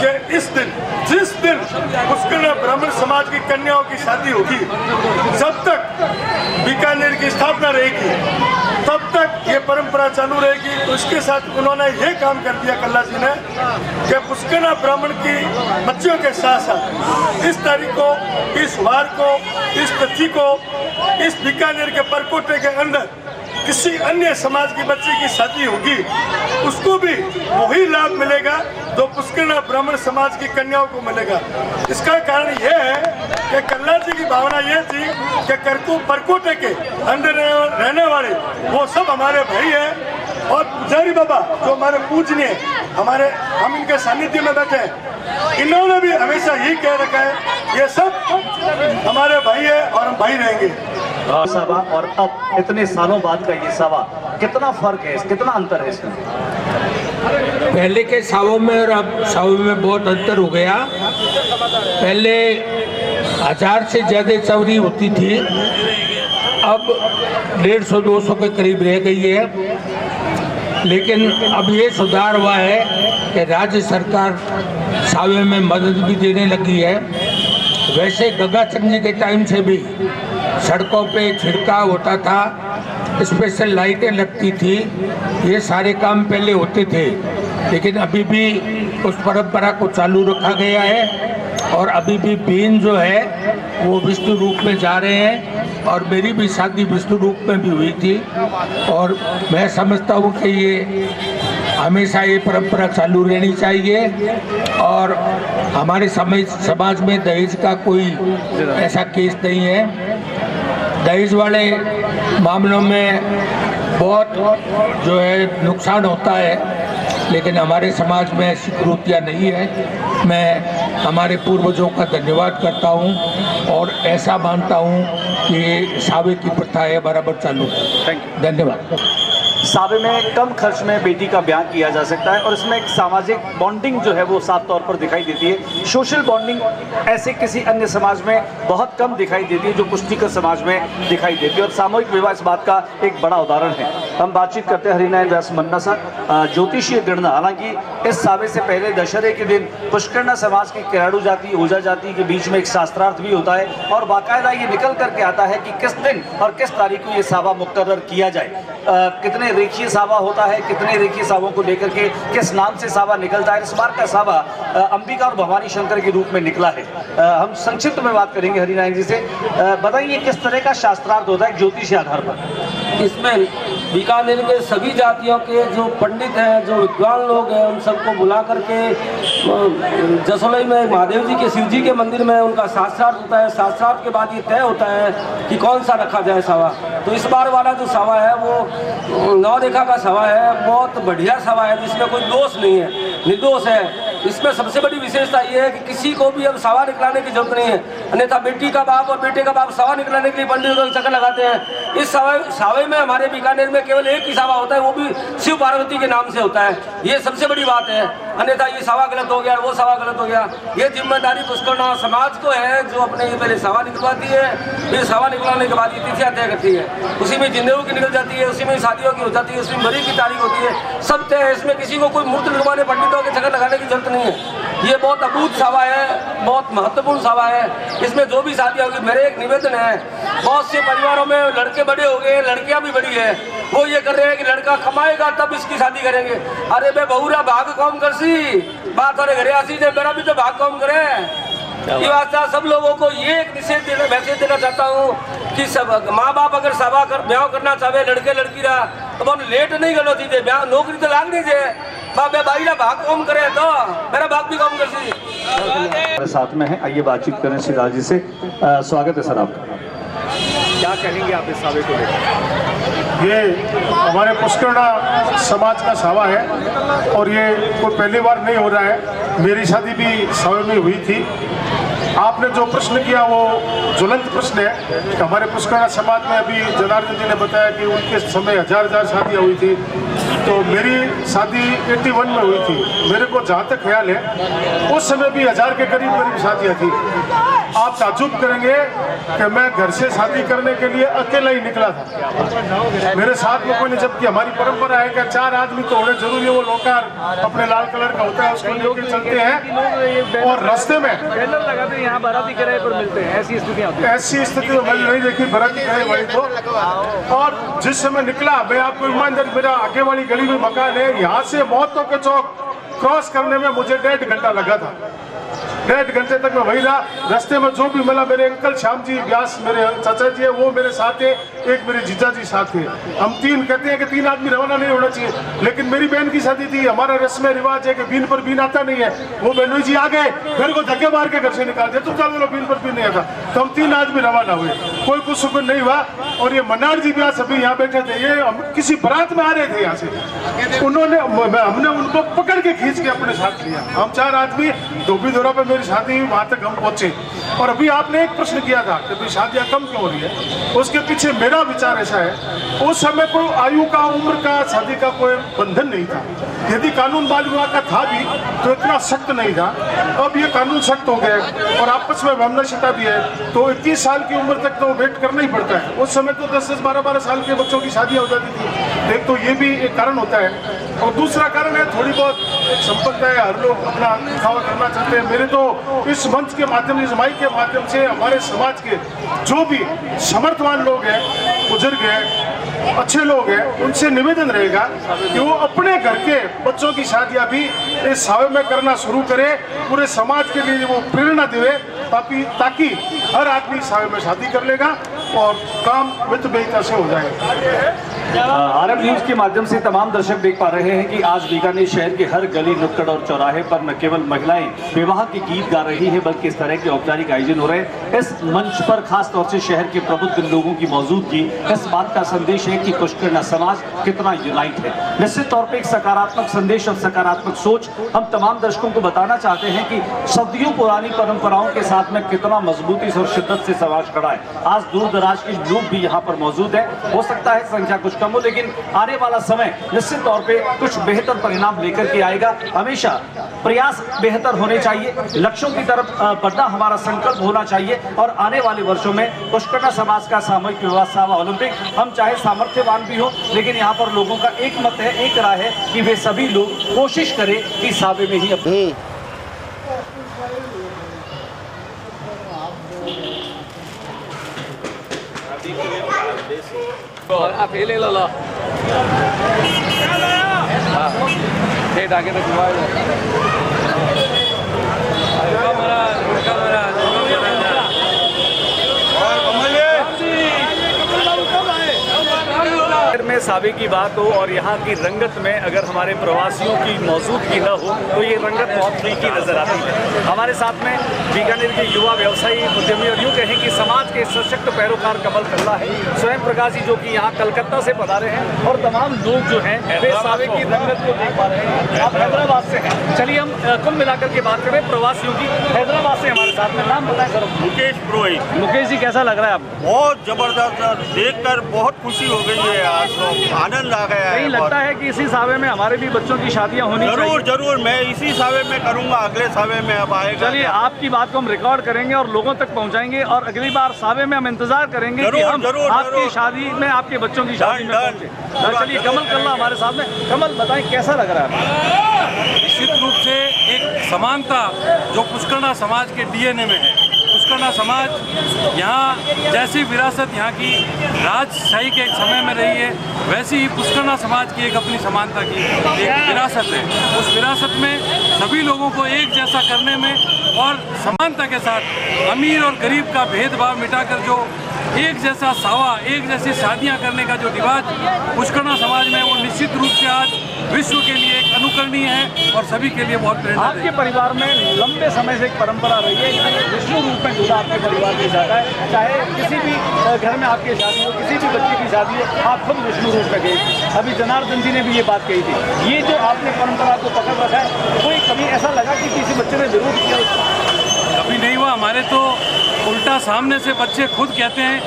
कि इस दिन जिस दिन पुष्कर ब्राह्मण समाज की कन्याओं की शादी होगी, जब तक बीकानेर की स्थापना रहेगी तब तक ये परंपरा चालू रहेगी। तो इसके साथ उन्होंने ये काम कर दिया कल्ला जी ने कि पुष्कर ब्राह्मण की बच्चियों के साथ साथ इस तारीख को, इस वार को, इस तिथि को, इस बीकानेर के परकोटे के अंदर किसी अन्य समाज की बच्ची की शादी होगी उसको भी वही लाभ मिलेगा जो पुष्कर ब्राह्मण समाज की कन्याओं को मिलेगा। इसका कारण यह है कि कल्ला जी की भावना यह थी कि परकोटे के अंदर रहने वाले वो सब हमारे भाई हैं और पुजारी बाबा जो हमारे पूजनीय हमारे हम इनके सानिध्य में बैठे हैं, इन्होंने भी हमेशा यही कह रखा है ये सब हमारे भाई है और हम भाई रहेंगे। सभा और अब इतने सालों बाद का ये सभा, कितना फर्क है, कितना अंतर है इसमें? पहले के सावों में और अब सावों में बहुत अंतर हो गया। पहले 1000 से ज़्यादा चवरी होती थी, अब 150-200 के करीब रह गई है। लेकिन अब ये सुधार हुआ है कि राज्य सरकार सावे में मदद भी देने लगी है। वैसे गंगाचंद जी के टाइम से भी सड़कों पे छिड़काव होता था, स्पेशल लाइटें लगती थी, ये सारे काम पहले होते थे। लेकिन अभी भी उस परंपरा को चालू रखा गया है और अभी भी बीन जो है वो विष्णु रूप में जा रहे हैं और मेरी भी शादी विष्णु रूप में भी हुई थी। और मैं समझता हूँ कि ये हमेशा ये परंपरा चालू रहनी चाहिए और हमारे समाज में दहेज का कोई ऐसा केस नहीं है। दहेज वाले मामलों में बहुत जो है नुकसान होता है, लेकिन हमारे समाज में ऐसी कुरीतियाँ नहीं है। मैं हमारे पूर्वजों का धन्यवाद करता हूँ और ऐसा मानता हूँ कि ये सावे की प्रथा है बराबर चालू। धन्यवाद। सावे में कम खर्च में बेटी का ब्याह किया जा सकता है और इसमें एक सामाजिक बॉन्डिंग जो है वो साफ तौर पर दिखाई देती है। सोशल बॉन्डिंग ऐसे किसी अन्य समाज में बहुत कम दिखाई देती है जो पुष्टिकर समाज में दिखाई देती है और सामूहिक विवाह इस बात का एक बड़ा उदाहरण है। हम बातचीत करते हैं हरिनारायण व्यास मन्ना सर, ज्योतिषीय गणना। हालांकि इस सावे से पहले दशहरे के दिन पुष्करणा समाज की किराड़ू जाति ओझा जाति के बीच में एक शास्त्रार्थ भी होता है और बाकायदा ये निकल करके आता है कि किस दिन और किस तारीख को ये सावा मुकर्रर किया जाए। कितने रेखीय सावा होता है, कितने रेखीय सावों को लेकर के किस नाम से सावा निकलता है। इस बार का सावा अंबिका और भवानी शंकर के रूप में निकला है। हम संक्षिप्त में बात करेंगे हरिनारायण जी से। बताइए किस तरह का शास्त्रार्थ होता है ज्योतिषीय आधार पर। इसमें बीकानेर के सभी जातियों के जो पंडित हैं, जो विद्वान लोग हैं, उन सबको बुला करके जसोलई में महादेव जी के शिव जी के मंदिर में उनका शास्त्रार्थ होता है। शास्त्रार्थ के बाद ये तय होता है कि कौन सा रखा जाए सावा। तो इस बार वाला जो सावा है वो 9 रेखा का सावा है, बहुत बढ़िया सावा है जिसमें कोई दोष नहीं है, निर्दोष है। इसमें सबसे बड़ी विशेषता ये है कि किसी को भी अब सावा निकलाने की जरूरत नहीं है, अन्यथा बेटी का बाप और बेटे का बाप सावा निकलाने के लिए पंडितों के चक्कर लगाते हैं। इस सावे में हमारे बीकानेर में केवल एक ही सावा होता है, वो भी शिव पार्वती के नाम से होता है। ये सबसे बड़ी बात है, अन्यथा ये सावा गलत हो गया, वो सावा गलत हो गया। ये जिम्मेदारी पुष्करणा समाज को है जो अपने ये पहले सावा निकलवाती है, फिर सावा निकलवाने के बाद ये तिथियां तय करती है, उसी में जिंदगी की निकल जाती है, उसी में शादियों की हो जाती है, उसी में मरी की तारीख होती है, सब तय है। इसमें किसी को कोई मूर्त लगवाने पंडितों के चक्कर लगाने की जरूरत नहीं है। ये बहुत अद्भुत सावा है, बहुत महत्वपूर्ण सावा है। इसमें जो भी शादी होगी, मेरे एक निवेदन है, बहुत से परिवारों में लड़के बड़े हो गए, लड़कियां भी बड़ी है, वो ये कर रहे हैं कि लड़का कमाएगा तब इसकी शादी करेंगे। अरे बे बहुरा भाग कौन कर सी बात और घरे आसी जे मेरा भी तो भाग कौन करे। ये वास्ता सब लोगों को ये एक मैसेज देना चाहता हूँ कि सब माँ बाप अगर सावा कर ब्याह करना चाहे लड़के लड़की रहा तो उन्हें लेट नहीं करना चाहिए, ब्याह नौकरी तो लाग नहीं चाहिए। बाबे भाई ना भाग कौन करे तो मेरा भाग भी कौन कर सी। हमारे साथ में है, आइए बातचीत करें श्रीलाल जी से। स्वागत है सर आपका। क्या कहेंगे आप इस सावे को लेकर? ये हमारे पुष्करणा समाज का सावा है और ये कोई पहली बार नहीं हो रहा है। मेरी शादी भी सावे में हुई थी। आपने जो प्रश्न किया वो ज्वलंत प्रश्न है कि हमारे पुष्करणा समाज में अभी जनार्दन जी ने बताया कि उनके समय 1000 शादियाँ हुई थी, तो मेरी शादी 81 में हुई थी। मेरे को जहाँ तक ख्याल है उस समय भी 1000 के करीब शादियाँ थी। आप ताज्जुब करेंगे कि मैं घर से शादी करने के लिए अकेला ही निकला था, मेरे साथ में कोई नहीं। जबकि हमारी परंपरा है कि 4 आदमी तो होने जरूरी है। वो लोकार अपने लाल कलर का होता है, उसको लेके चलते हैं और रास्ते में लगाते हैं, यहाँ बाराती किराए पर मिलते हैं। ऐसी स्थितियाँ होती हैं। ऐसी स्थिति तो मैंने नहीं देखी बाराती किराए वाली तो। और जिस समय निकला, मैं आपको ईमानदारी, मेरा आगे वाली गली में मकान है, यहाँ से मौतों के चौक क्रॉस करने में मुझे 1.5 घंटा लगा था। 1.5 घंटे तक मैं वही रहा। रास्ते में जो भी मिला, मेरे अंकल श्याम जी व्यास मेरे चाचा जी है, वो मेरे साथ है, एक मेरे जीजा जी साथ है। हम 3 कहते हैं कि 3 आदमी रवाना नहीं होना चाहिए, लेकिन मेरी बहन की शादी थी। हमारा रस्म रिवाज है कि बीन पर बीन आता नहीं है। वो बहनोई जी आ गए, मेरे को धक्के मार के घर से निकाल दिया, तुम चलो बीन पर बीन नहीं आता। तो हम 3 आदमी रवाना हुए, कोई कुछ सुकून नहीं हुआ। और ये मन्नार जी व्यास अभी यहाँ बैठे थे, ये हम किसी बारात में आ रहे थे यहाँ से, उन्होंने हमने उनको पकड़ के खींच के अपने साथ लिया। हम 4 आदमी धोबी धोरा पे मेरी शादी वहाँ तक हम पहुँचे। और अभी आपने एक प्रश्न किया था कि भाई शादियाँ कम क्यों हो रही है, उसके पीछे मेरा विचार ऐसा है, उस समय कोई आयु का, उम्र का, शादी का कोई बंधन नहीं था। यदि कानून बाल विवाह का था भी तो इतना सख्त नहीं था। अब ये कानून सख्त हो गया और आपस में वैमनस्यता भी है, तो 21 साल की उम्र तक तो वेट करना ही पड़ता है। उस समय तो 10-10, 12-12 साल के बच्चों की शादियाँ हो जाती थी। एक तो ये भी एक कारण होता है, और दूसरा कारण है थोड़ी बहुत संपत्ति है, हर लोग अपना दिखावा करना चाहते हैं। मेरे तो इस मंच के माध्यम से, इस माइक के माध्यम से हमारे समाज के जो भी समर्थवान लोग हैं, बुजुर्ग हैं, अच्छे लोग हैं, उनसे निवेदन रहेगा कि वो अपने घर के बच्चों की शादियां भी इस सावे में करना शुरू करें। पूरे समाज के लिए वो प्रेरणा देवे, ताकि हर आदमी सावे में शादी कर लेगा और काम मित बेहतर से हो जाएगा। आरएम न्यूज के माध्यम से तमाम दर्शक देख पा रहे हैं कि आज बीकानेर शहर के हर गली, नुक्कड़ और चौराहे पर न केवल महिलाएं विवाह के गीत गा रही है, बल्कि इस तरह के औपचारिक आयोजन हो रहे हैं। इस मंच पर खास तौर से शहर के प्रबुद्ध लोगों की मौजूदगी इस बात का संदेश है कि पुष्करना समाज कितना यूनाइट है। निश्चित तौर पर एक सकारात्मक संदेश और सकारात्मक सोच हम तमाम दर्शकों को बताना चाहते हैं कि सदियों पुरानी परंपराओं के साथ में कितना मजबूती और शिद्दत से समाज खड़ा है। आज दूर दराज के लोग भी यहाँ पर मौजूद है, हो सकता है संख्या कुछ कम हो, लेकिन आने वाला समय निश्चित तौर पे कुछ बेहतर परिणाम लेकर के आएगा। हमेशा प्रयास बेहतर होने चाहिए, लक्ष्यों की तरफ बढ़ना हमारा संकल्प होना चाहिए। और आने वाले वर्षों में पुष्करना समाज का सामूहिक विवाह सावा ओलंपिक, हम चाहे सामर्थ्यवान भी हो, लेकिन यहाँ पर लोगों का एक मत है, एक राय है कि वे सभी लोग कोशिश करें कि सावे में ही अपनी आप ले लो लो ये आगे तक में सावे की बात हो और यहाँ की रंगत में अगर हमारे प्रवासियों की मौजूदगी न हो तो ये रंगत बहुत फीकी नजर आती है। हमारे साथ में बीकानेर के युवा व्यवसायी, उद्यमी और यूँ कहें कि समाज के सशक्त पैरोकार कमल कल्ला है, स्वयं प्रकाश जी, जो कि यहाँ कलकत्ता से पधारे हैं, और तमाम लोग जो हैं वे सावे की रंगत को देख पा रहे हैं। आप हैदराबाद से हैं, चलिए हम कुल मिलाकर के बात करें प्रवासियों की। हैदराबाद से हमारे साथ में, नाम बताएं सर। मुकेश पुरोहित। मुकेश जी, कैसा लग रहा है आपको? बहुत जबरदस्त, देखकर बहुत खुशी हो गई है, आज तो आनंद आ गया है। नहीं लगता है कि इसी सावे में हमारे भी बच्चों की शादियां होनी चाहिए? जरूर जरूर, मैं इसी सावे में करूंगा, अगले सावे में अब आएगा। चलिए, आपकी बात को हम रिकॉर्ड करेंगे और लोगों तक पहुंचाएंगे, और अगली बार सावे में हम इंतजार करेंगे कि हम आपकी शादी में, आपके बच्चों की शादी में पहुंचे। चलिए, कमल कल्ला हमारे साथ में। कमल, बताएं कैसा लग रहा है? निश्चित रूप से एक समानता जो पुष्करना समाज के डीएनए में है। पुष्करना समाज यहाँ जैसी विरासत यहाँ की राजशाही के एक समय में रही है, वैसी ही पुष्करना समाज की एक अपनी समानता की एक विरासत है। उस विरासत में सभी लोगों को एक जैसा करने में और समानता के साथ अमीर और गरीब का भेदभाव मिटाकर जो एक जैसा सावा, एक जैसी शादियां करने का जो रिवाज पुष्करना समाज में, वो निश्चित रूप से आज विश्व के लिए एक अनुकरणीय है और सभी के लिए बहुत प्रेरणा। आपके परिवार में लंबे समय से एक परंपरा रही है कि विष्णु रूप में दूल्हा आपके परिवार में जाता है, चाहे किसी भी घर में आपकी शादी हो, किसी भी बच्चे की शादी हो, आप खुद विष्णु रूप में गए। अभी जनार्दन जी ने भी ये बात कही थी। ये जो आपने परंपरा को पकड़ रखा है, कोई कभी ऐसा लगा कि किसी बच्चे ने विरोध किया उसका? कभी नहीं हुआ। हमारे तो उल्टा सामने से बच्चे खुद कहते हैं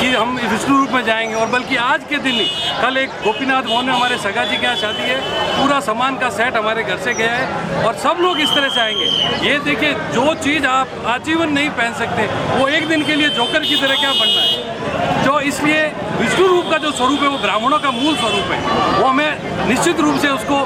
कि हम विष्णु रूप में जाएंगे। और बल्कि आज के दिन ही, कल एक गोपीनाथ भवन में हमारे सगा जी के यहाँ शादी है, पूरा सामान का सेट हमारे घर से गया है और सब लोग इस तरह से आएंगे। ये देखिए, जो चीज़ आप आजीवन नहीं पहन सकते, वो एक दिन के लिए जोकर की तरह क्या बनना है। जो इसलिए विष्णु रूप का जो स्वरूप है वो ब्राह्मणों का मूल स्वरूप है, वो हमें निश्चित रूप से उसको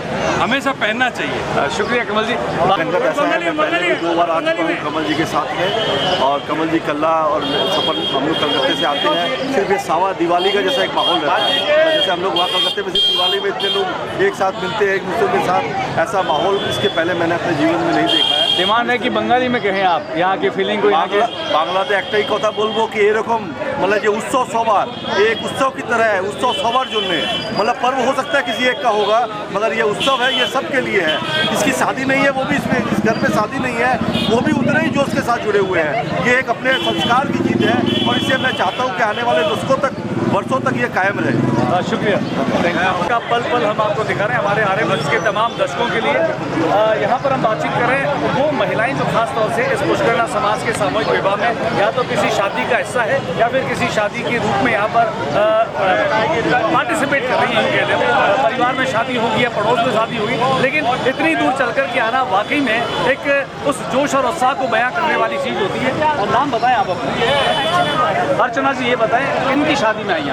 हमेशा पहनना चाहिए। शुक्रिया कमल जी। 2 बार आ चुका हूँ कमल जी के साथ में, और कमल जी कल्ला और सफर हम लोग कलकत्ते से आते हैं। सिर्फ ये सावा दिवाली का जैसा एक माहौल रहता है, जैसे हम लोग वहाँ कलकत्ते में सिर्फ दिवाली में इतने लोग एक साथ मिलते हैं एक दूसरे के साथ, ऐसा माहौल इसके पहले मैंने अपने जीवन में नहीं देखा है। डिमांड है कि बंगाली में कहें आप यहाँ की फीलिंग को। বাংলাতে একটাই কথা বলবো कि এরকম मतलब যে उत्सव सवार एक उत्सव की तरह है, उत्सव सवार जोड़ने मतलब पर्व हो सकता है किसी एक का होगा, मगर ये उत्सव है, ये सबके लिए है। इसकी शादी नहीं है, वो भी इसमें, इस घर में शादी नहीं है, वो भी उतने ही जोश के साथ जुड़े हुए हैं। ये एक अपने संस्कार की चीज़ है और इससे मैं चाहता हूँ कि आने वाले दशकों तक वर्षों तक ये कायम रहे। शुक्रिया। का पल पल हम आपको दिखा रहे हैं हमारे आर्य न्यूज़ के तमाम दर्शकों के लिए। यहाँ पर हम बातचीत कर रहे हैं वो महिलाएं जो खास तौर से इस पुष्करणा समाज के सामूहिक विवाह में या तो किसी शादी का हिस्सा है या फिर किसी शादी के रूप में यहाँ पर पार्टिसिपेट कर रही हैं। परिवार में शादी होगी या पड़ोस में शादी होगी, लेकिन इतनी दूर चल कर के आना वाकई में एक उस जोश और उत्साह को बयां करने वाली चीज़ होती है। और नाम बताएं आप अपना। अर्चना जी, ये बताएं इनकी शादी में आई हैं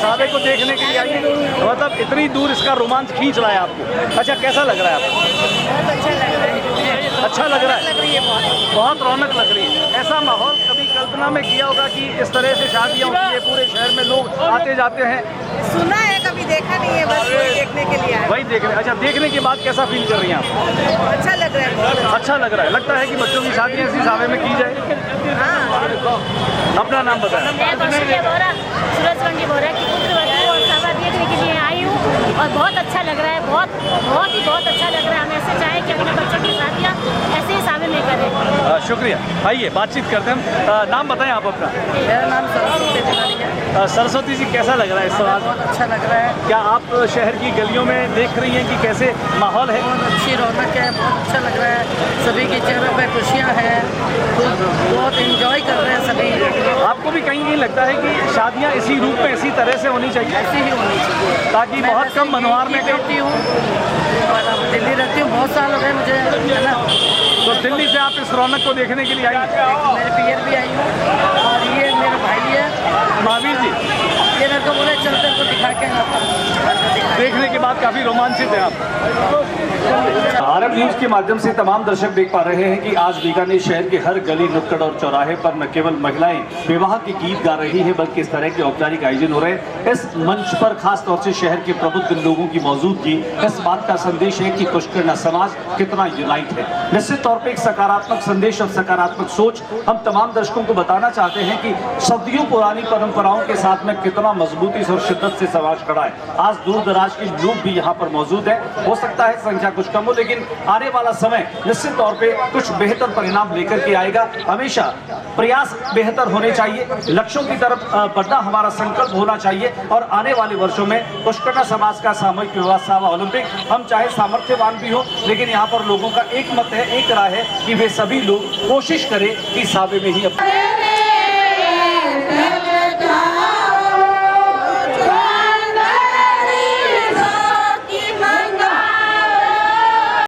सादे को देखने के लिए आई है, मतलब इतनी दूर इसका रोमांच खींच रहा है आपको। अच्छा, कैसा लग रहा है आपको? अच्छा लग रहा है, बहुत रौनक लग रही है। ऐसा माहौल कभी कल्पना में किया होगा कि इस तरह से शादियाँ होती है, पूरे शहर में लोग आते जाते हैं? सुना है, कभी देखा नहीं है, बस वही देखने के लिए आए। वही देखने। अच्छा, देखने के बाद कैसा फील कर रही हैं आप? अच्छा लग रहा है। अच्छा लग रहा है। लगता है कि बच्चों की शादी ऐसी सावे में की जाए। अपना नाम बताएं। सूरजगंडी बोरा की पुत्रवधू और सभा देखने के लिए आई हूँ और बहुत अच्छा लग रहा है। बहुत अच्छा लग रहा है। हम ऐसे चाहें कि अपने बच्चों की शादियाँ ऐसे ही सावे में करें। शुक्रिया। आइए बातचीत करते हैं। नाम बताएं आप अपना। मेरा नाम सरस्वती तिवारी है। सरस्वती जी, कैसा लग रहा है इस समय? बहुत अच्छा लग रहा है। क्या आप शहर की गलियों में देख रही हैं कि कैसे माहौल है? बहुत अच्छी रौनक है, बहुत अच्छा लग रहा है। सभी के चेहरों पे खुशियाँ हैं, बहुत इंजॉय कर रहे हैं सभी। आपको भी कहीं कहीं लगता है कि शादियाँ इसी रूप में इसी तरह से होनी चाहिए? ऐसी ही होनी चाहिए, ताकि बहुत कम मनोहार में रहती हूँ और दिल्ली रहती हूँ, बहुत साल हो गए मुझे, है ना। तो दिल्ली से आप इस रौनक को देखने के लिए आई? मेरे पियर भी आई हूँ और ये मेरा भाई है महावीर जी। ये मेरे को बोले चलते को दिखा के देखने के बाद काफी रोमांचित है आप। आरब न्यूज के माध्यम से तमाम दर्शक देख पा रहे हैं कि आज बीकानेर शहर के हर गली नुक्कड़ और चौराहे पर न केवल महिलाएं विवाह के गीत गा रही हैं, बल्कि इस तरह के औपचारिक आयोजन हो रहे हैं। इस मंच पर खास तौर से शहर के प्रबुद्ध लोगों की मौजूदगी इस बात का संदेश है कि पुष्करणा समाज कितना यूनाइट है। निश्चित तौर पर एक सकारात्मक संदेश और सकारात्मक सोच हम तमाम दर्शकों को बताना चाहते हैं कि सदियों पुरानी परंपराओं के साथ में कितना मजबूती और शिद्दत से समाज खड़ा है। आज दूर दराज के लोग भी यहाँ पर मौजूद है। हो सकता है संख्या कुछ कम हो, लेकिन आने वाला समय निश्चित तौर पे कुछ बेहतर परिणाम लेकर के आएगा। हमेशा प्रयास बेहतर होने चाहिए, लक्ष्यों की तरफ बढ़ना हमारा संकल्प होना चाहिए। और आने वाले वर्षों में पुष्करणा समाज का सामूहिक विवाह सावा ओलंपिक, हम चाहे सामर्थ्यवान भी हो, लेकिन यहाँ पर लोगों का एक मत है, एक राय है कि वे सभी लोग कोशिश करें कि सावे में ही